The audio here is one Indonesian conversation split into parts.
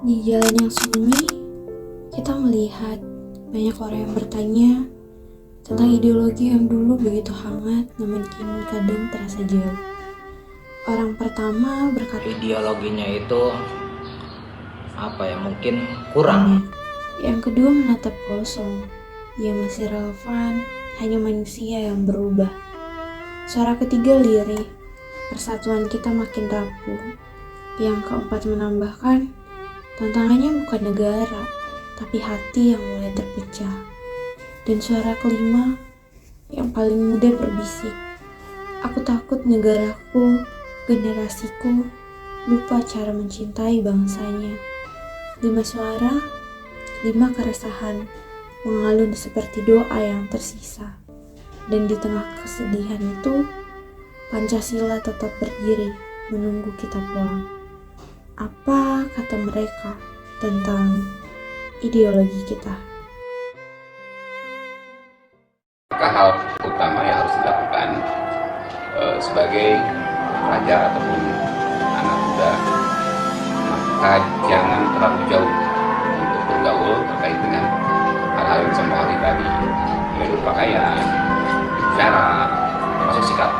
Di jalan yang sunyi, kita melihat banyak orang yang bertanya tentang ideologi yang dulu begitu hangat, namun kini kadang terasa jauh. Orang pertama berkata ideologinya itu mungkin kurang. Yang kedua menatap kosong, ia masih relevan, hanya manusia yang berubah. Suara ketiga lirih, persatuan kita makin rapuh. Yang keempat menambahkan, tantangannya bukan negara, tapi hati yang mulai terpecah. Dan suara kelima, yang paling muda berbisik, aku takut negaraku, generasiku, lupa cara mencintai bangsanya. 5 suara, 5 keresahan, mengalun seperti doa yang tersisa. Dan di tengah kesedihan itu, Pancasila tetap berdiri, menunggu kita pulang. Apa kata mereka tentang ideologi kita? Hal utama yang harus dilakukan sebagai pelajar ataupun anak muda, maka jangan terlalu jauh untuk bergaul terkait dengan hal-hal yang bisa mempengaruhi tadi, yaitu pakaian, cara, termasuk sikap.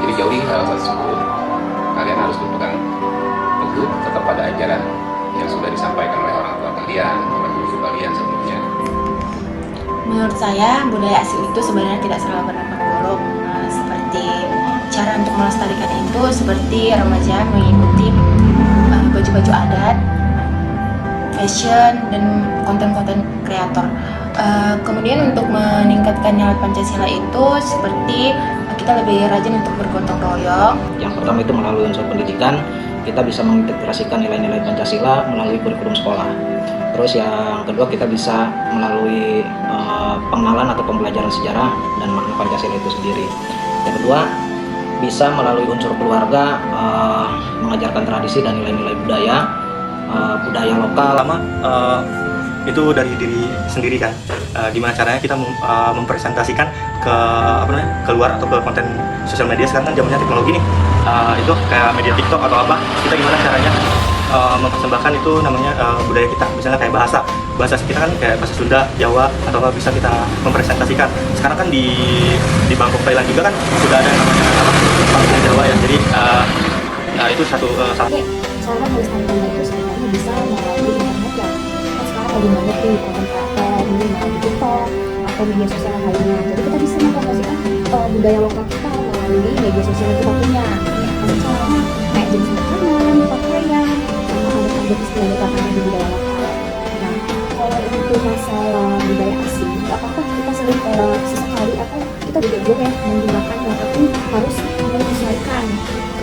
Jadi jauhi hal tersebut. Kalian harus berpegang teguh tetap pada ajaran yang sudah disampaikan oleh orang tua kalian, oleh guru kalian sebelumnya. Menurut saya, budaya asing itu sebenarnya tidak selalu berdampak buruk. Seperti cara untuk melestarikan itu seperti remaja mengikuti baju-baju adat, fashion, dan konten-konten kreator. Kemudian untuk meningkatkan nilai Pancasila itu seperti kita lebih rajin untuk bergotong royong. Yang pertama itu melalui unsur pendidikan, kita bisa mengintegrasikan nilai-nilai Pancasila melalui kurikulum sekolah. Terus yang kedua, kita bisa melalui pengenalan atau pembelajaran sejarah dan makna Pancasila itu sendiri. Yang kedua, bisa melalui unsur keluarga, mengajarkan tradisi dan nilai-nilai budaya lokal. Pertama, itu dari diri sendiri kan. Gimana caranya kita mempresentasikan keluar atau ke konten sosial media. Sekarang kan zamannya teknologi nih. Itu kayak media TikTok atau apa. Kita gimana caranya mempersembahkan itu namanya budaya kita, misalnya kayak bahasa kita kan kayak bahasa Sunda, Jawa, atau apa bisa kita mempresentasikan. Sekarang kan di Bangkok, Thailand juga kan sudah ada yang namanya Bangkok Jawa ya. Jadi itu satu. Cara melestarikan itu sebenarnya bisa melalui internet ya. Kan sekarang lagi banyak nih konten kreator, mungkin melalui TikTok atau media sosial lainnya. Jadi kita bisa mempromosikan budaya lokal kita melalui media sosial yang kita punya. Jadi caranya kayak jenis makanan, pakaian, sama adat-adat istiadat makanan di budaya lokal. Nah, kalau itu masalah budaya asing, nggak apa-apa kita sering sesekali atau kita juga ya menggunakannya, tapi harus menyesuaikan.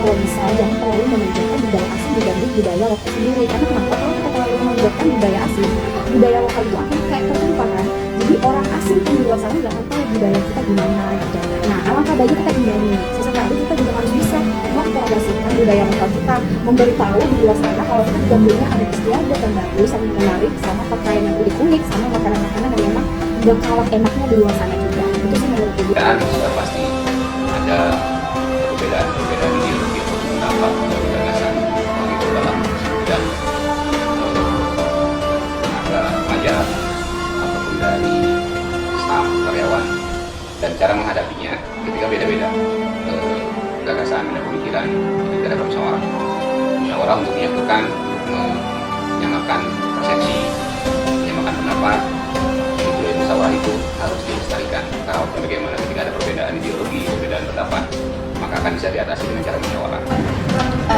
Kalau bisa jangan terlalu menunjukkan budaya asing dibanding budaya lokal sendiri. Karena kenapa? Kalau kita terlalu menunjukkan budaya asing, budaya lokal itu akan kayak tertumpah kan. Jadi orang asing pun di luar sana nggak akan tahu budaya kita gimana gitu. Nah, alangkah baiknya kita hindari. Sesekali kita juga harus bisa mempromosikan budaya lokal kita, memberitahu di luar sana kalau kita juga punya adat istiadat yang bagus, yang menarik, sama pakaian yang unik-unik, sama makanan-makanan yang memang udah kalah enaknya di luar sana juga. Itu sih menurut gue. Dan sudah pasti ada perbedaan ideologi atau pendapat dan gagasan begitu dalam bidang tenaga pengajar ataupun dari staf karyawan, dan cara menghadapinya ketika beda-beda gagasan dan pemikiran tidak ada musyawarah untuk menyatukan, menyamakan persepsi, menyamakan pendapat. Budaya musyawarah itu harus dilestarikan. Karena bagaimana ketika ada perbedaan ideologi, perbedaan pendapat, maka akan bisa diatasi dengan cara musyawarah.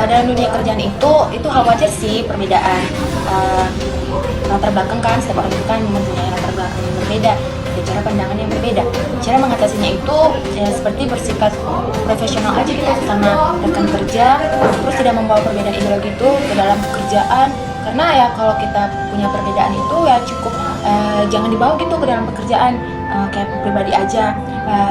Dalam dunia kerjaan itu hal wajar sih perbedaan latar belakang kan. Setiap orang itu kan mempunyai latar belakang yang berbeda, ada cara pandangan yang berbeda. Cara mengatasinya itu ya seperti bersikap profesional aja gitu sama rekan kerja, terus tidak membawa perbedaan ideologi itu ke dalam pekerjaan. Karena ya kalau kita punya perbedaan itu ya cukup jangan dibawa gitu ke dalam pekerjaan, kayak pribadi aja.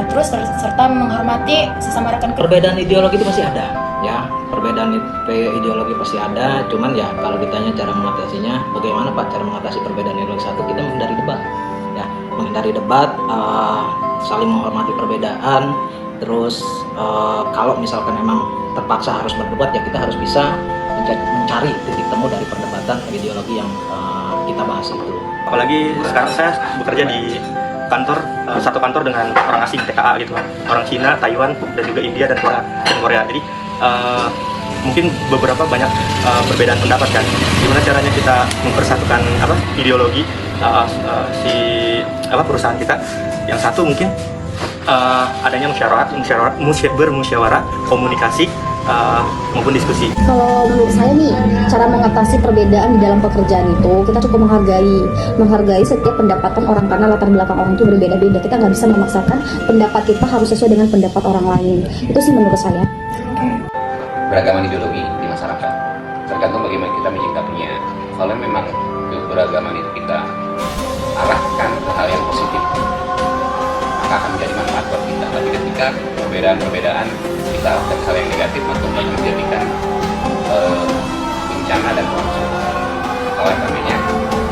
Terus serta menghormati sesama rekan kerja. Perbedaan ideologi itu pasti ada, ya. Perbedaan ideologi pasti ada. Cuman ya kalau ditanya cara mengatasinya, bagaimana Pak cara mengatasi perbedaan ideologi? Satu, kita menghindari debat, ya. Menghindari debat, saling menghormati perbedaan. Terus kalau misalkan emang terpaksa harus berdebat, ya kita harus bisa mencari titik temu dari perdebatan ideologi yang kita bahas itu. Apalagi sekarang saya bekerja di kantor, satu kantor dengan orang asing, TKA gitu, orang Cina, Taiwan, dan juga India dan Korea. Jadi mungkin beberapa banyak perbedaan pendapat kan. Gimana caranya kita mempersatukan ideologi perusahaan kita? Yang satu mungkin adanya bermusyawarah, komunikasi maupun diskusi. Kalau menurut saya nih, cara mengatasi perbedaan di dalam pekerjaan itu kita cukup menghargai setiap pendapatan orang, karena latar belakang orang itu berbeda-beda. Kita nggak bisa memaksakan pendapat kita harus sesuai dengan pendapat orang lain. Itu sih menurut saya. Beragaman ideologi di masyarakat tergantung bagaimana kita menyikapinya. Kalau memang keberagaman itu kita arahkan ke hal yang positif, maka akan menjadi manfaat buat kita. Tapi ketika perbedaan kita arahkan ke hal yang negatif, maka menjadikan bencana dan konflik. Oleh karenanya,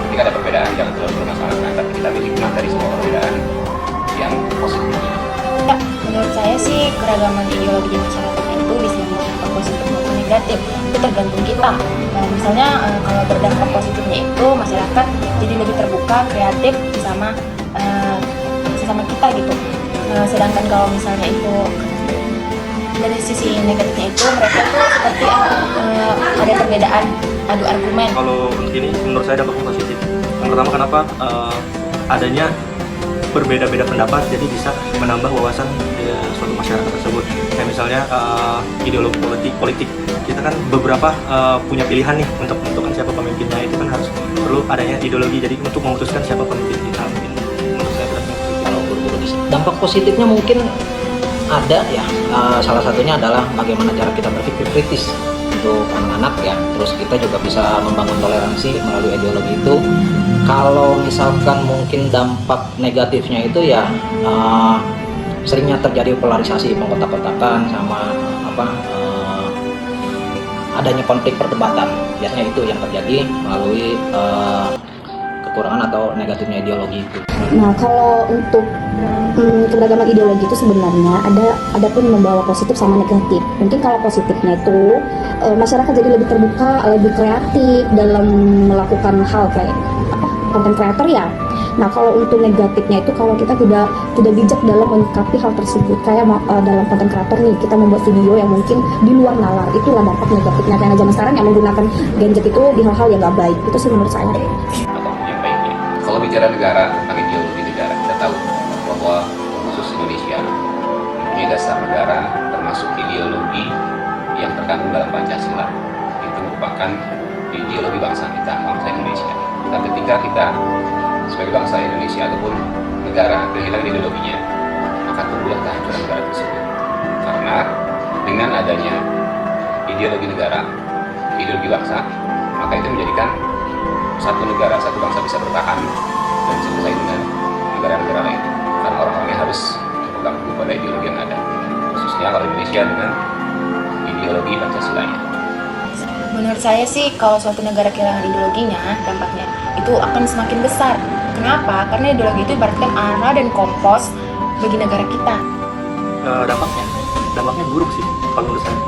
ketika ada perbedaan jangan terlalu bermasalahkan, tapi kita menikmati dari semua perbedaan yang positif. Ya, menurut saya sih keragaman ideologi di masyarakat itu bisa berdampak positif maupun negatif. Itu tergantung kita. Nah, misalnya kalau berdampak positifnya itu masyarakat jadi lebih terbuka, kreatif sama sesama kita gitu. Sedangkan kalau misalnya itu dari sisi negatifnya itu mereka tuh seperti ada perbedaan adu argumen. Kalau untuk ini menurut saya dampaknya positif. Yang pertama, kenapa adanya berbeda-beda pendapat, jadi bisa menambah wawasan suatu masyarakat tersebut. Kayak misalnya ideologi politik kita kan beberapa punya pilihan nih untuk menentukan siapa pemimpinnya, itu kan harus perlu adanya ideologi jadi untuk memutuskan siapa pemimpin kita. Menurut saya Kalau guru-guru dampak positifnya mungkin ada ya, salah satunya adalah bagaimana cara kita berpikir kritis untuk anak-anak ya. Terus kita juga bisa membangun toleransi melalui ideologi itu. Kalau misalkan mungkin dampak negatifnya itu ya seringnya terjadi polarisasi, pengkotak-kotakan sama adanya konflik perdebatan. Biasanya itu yang terjadi melalui kekurangan atau negatifnya ideologi itu. Nah, kalau untuk keberagaman ideologi itu sebenarnya ada pun membawa positif sama negatif. Mungkin kalau positifnya itu masyarakat jadi lebih terbuka, lebih kreatif dalam melakukan hal kayak konten kreator ya. Nah, kalau untuk negatifnya itu kalau kita tidak bijak dalam menyikapi hal tersebut, kayak dalam konten kreator nih kita membuat video yang mungkin di luar nalar, itulah dampak negatifnya. Karena zaman sekarang yang menggunakan gadget itu di hal-hal yang nggak baik. Itu sih menurut saya. Ataupun yang baiknya. Kalau bicara negara, tentang ideologi negara, kita tahu bahwa khusus Indonesia mempunyai dasar negara termasuk ideologi yang terkandung dalam Pancasila. Itu merupakan ideologi bangsa kita, bangsa Indonesia. Dan ketika kita sebagai bangsa Indonesia ataupun negara kehilangan ideologinya, maka tumbuhlah kehancuran negara tersebut. Karena dengan adanya ideologi negara, ideologi bangsa, maka itu menjadikan satu negara, satu bangsa bisa bertahan dan bisa bersaing dengan negara-negara lain. Karena orang-orangnya harus berpegang teguh pada ideologi yang ada, khususnya kalau Indonesia dengan ideologi Pancasilanya. Menurut saya sih kalau suatu negara kehilangan ideologinya, dampaknya itu akan semakin besar. Kenapa? Karena ideologi itu ibaratkan arah dan kompos bagi negara kita. Dampaknya buruk sih kalau menurut saya.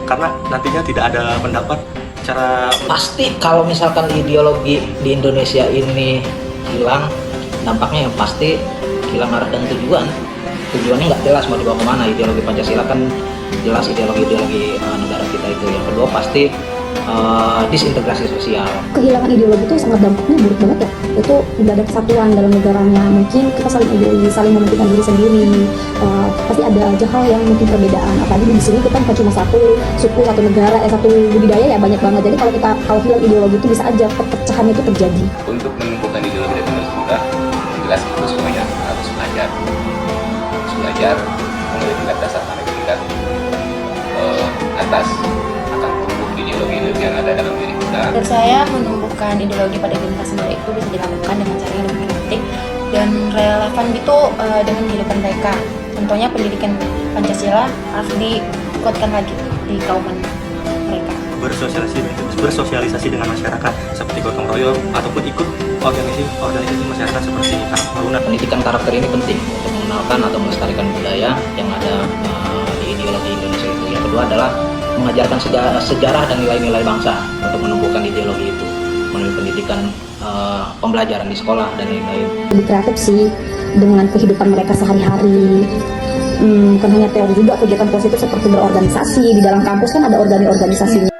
Karena nantinya tidak ada pendapat cara. Pasti kalau misalkan ideologi di Indonesia ini hilang, dampaknya yang pasti hilang arah dan tujuan. Tujuannya nggak jelas mau dibawa kemana. Ideologi Pancasila kan jelas ideologi negara kita itu. Yang kedua pasti disintegrasi sosial. Kehilangan ideologi itu sangat dampaknya buruk banget ya. Itu tidak ada kesatuan dalam negaranya. Mungkin kita saling ideologi, saling mementingkan diri sendiri. Pasti ada aja hal yang mungkin perbedaan. Apalagi di sini kita bukan cuma satu suku, satu negara, satu budidaya ya banyak banget. Jadi kalau hilang ideologi itu bisa aja perpecahan itu terjadi. Untuk menumbuhkan ideologi dan mudah, jelas itu semuanya harus belajar. Mulai tingkat dasar sampai tingkat atas akan tumbuh ideologi yang ada dalam diri kita. Menurut saya menumbuhkan ideologi pada diri kita sendiri itu bisa dilakukan dengan cara yang lebih kritik dan relevan gitu dengan kehidupan mereka. Contohnya pendidikan Pancasila harus dikuatkan lagi di kauman mereka. Bersosialisasi dengan masyarakat seperti gotong royong ataupun ikut organisasi masyarakat seperti Karang Taruna. Pendidikan karakter ini penting untuk mengenalkan atau melestarikan budaya yang ada di ideologi Indonesia itu. Yang kedua adalah mengajarkan sejarah dan nilai-nilai bangsa untuk menumbuhkan ideologi itu melalui pendidikan, pembelajaran di sekolah dan lain-lain. Lebih kreatif sih dengan kehidupan mereka sehari-hari. Bukan hanya teori juga, kegiatan positif seperti berorganisasi di dalam kampus kan ada organisasinya.